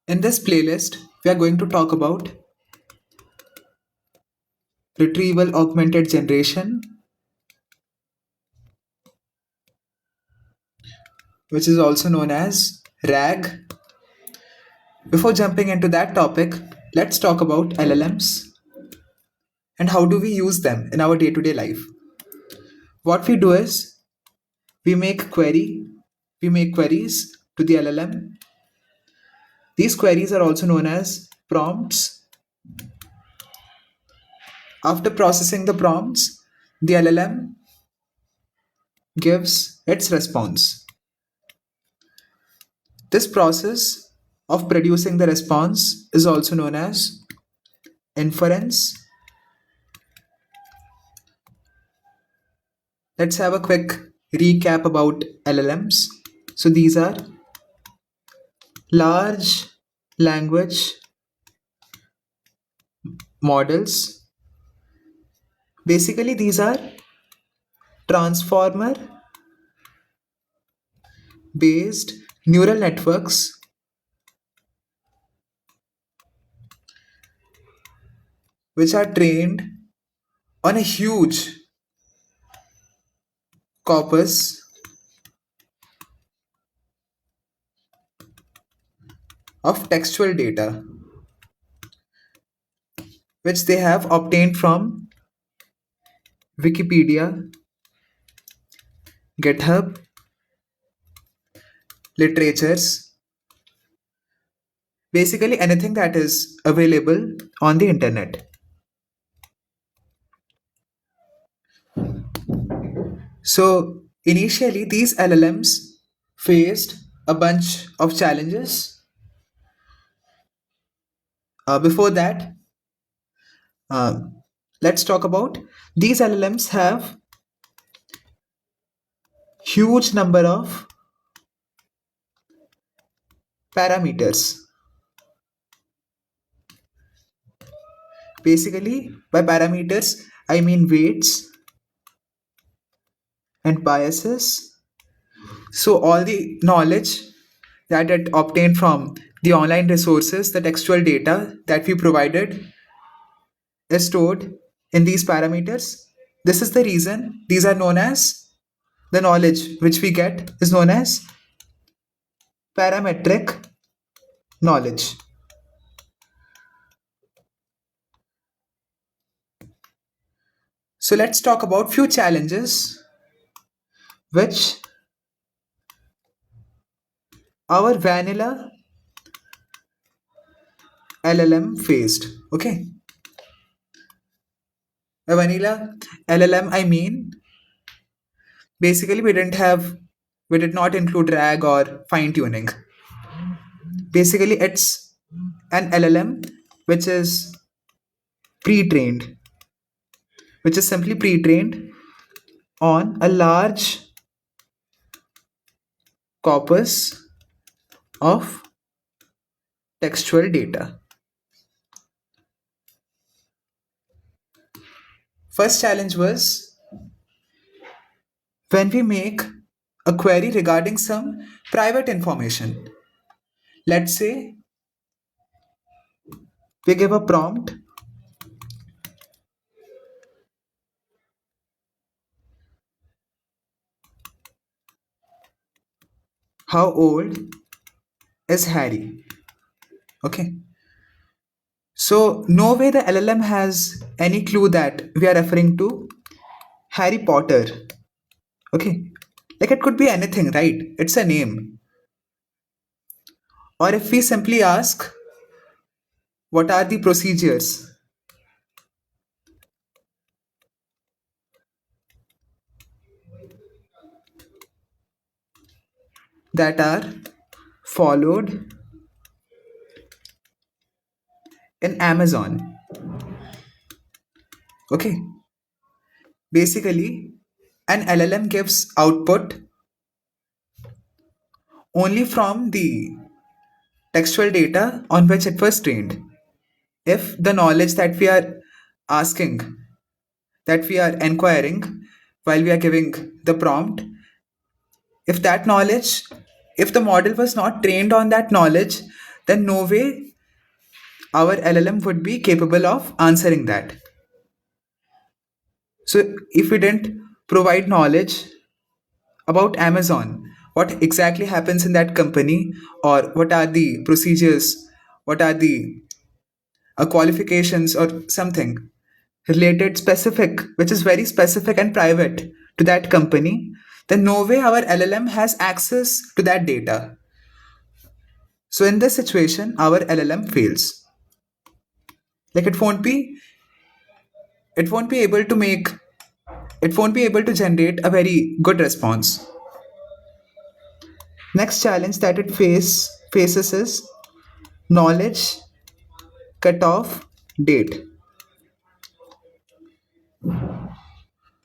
In this playlist, we are going to talk about Retrieval Augmented Generation, which is also known as RAG. Before jumping into that topic, let's talk about LLMs and how do we use them in our day-to-day life. What we do is we make queries to the LLM. These queries are also known as prompts. After processing the prompts, the LLM gives its response. This process of producing the response is also known as inference. Let's have a quick recap about LLMs. So these are large language models. Basically, these are transformer based neural networks which are trained on a huge corpus of textual data which they have obtained from Wikipedia, GitHub, literatures, basically anything that is available on the internet. So initially, these LLMs faced a bunch of challenges. Before that, uh, let's talk about these LLMs have huge number of parameters. Basically, by parameters, I mean weights and biases. So all the knowledge that it obtained from the online resources, the textual data that we provided is stored in these parameters. This is the reason these are known as the knowledge which we get is known as parametric knowledge. So let's talk about few challenges which our vanilla LLM faced. Okay. A vanilla LLM, I mean, basically we did not include RAG or fine tuning. Basically, it's an LLM which is pre-trained, which is simply pre-trained on a large corpus of textual data. First challenge was when we make a query regarding some private information. Let's say we give a prompt how old is Harry? Okay. So no way the LLM has any clue that we are referring to Harry Potter. Okay. Like it could be anything, right? It's a name. Or if we simply ask, what are the procedures that are followed in Amazon? Okay. Basically, an LLM gives output only from the textual data on which it was trained. If the knowledge that we are asking, that we are inquiring while we are giving the prompt, if that knowledge, if the model was not trained on that knowledge, then no way our LLM would be capable of answering that. So if we didn't provide knowledge about Amazon, what exactly happens in that company, or what are the procedures, what are the qualifications, or something related specific, which is very specific and private to that company, then no way our LLM has access to that data. So in this situation, our LLM fails. Like it won't be able to make, it won't be able to generate a very good response. Next challenge that it faces is knowledge cutoff date.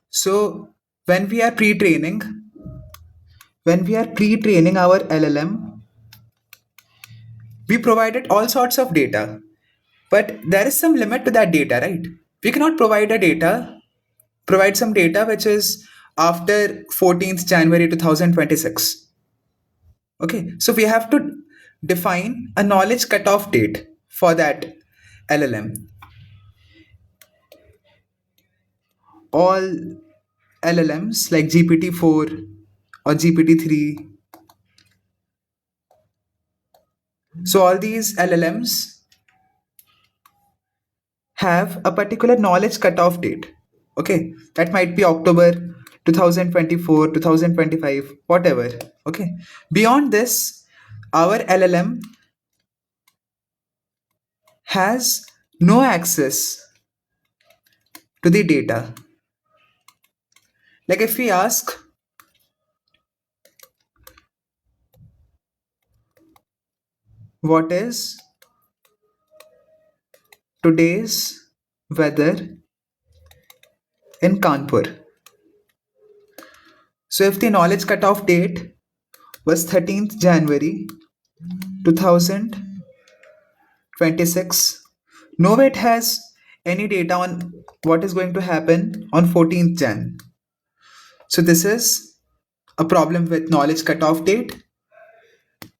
So when we are pre-training, when we are pre-training our LLM, we provided all sorts of data, but there is some limit to that data, right? We cannot provide some data which is after 14th January 2026. Okay, so we have to define a knowledge cutoff date for that LLM. All LLMs like GPT-4 or GPT-3, so all these LLMs have a particular knowledge cutoff date. Okay, that might be October 2024, 2025, whatever. Okay, beyond this, our LLM has no access to the data. Like if we ask, what is today's weather in Kanpur? So if the knowledge cutoff date was 13th January 2026, no way it has any data on what is going to happen on 14th Jan. So this is a problem with knowledge cutoff date.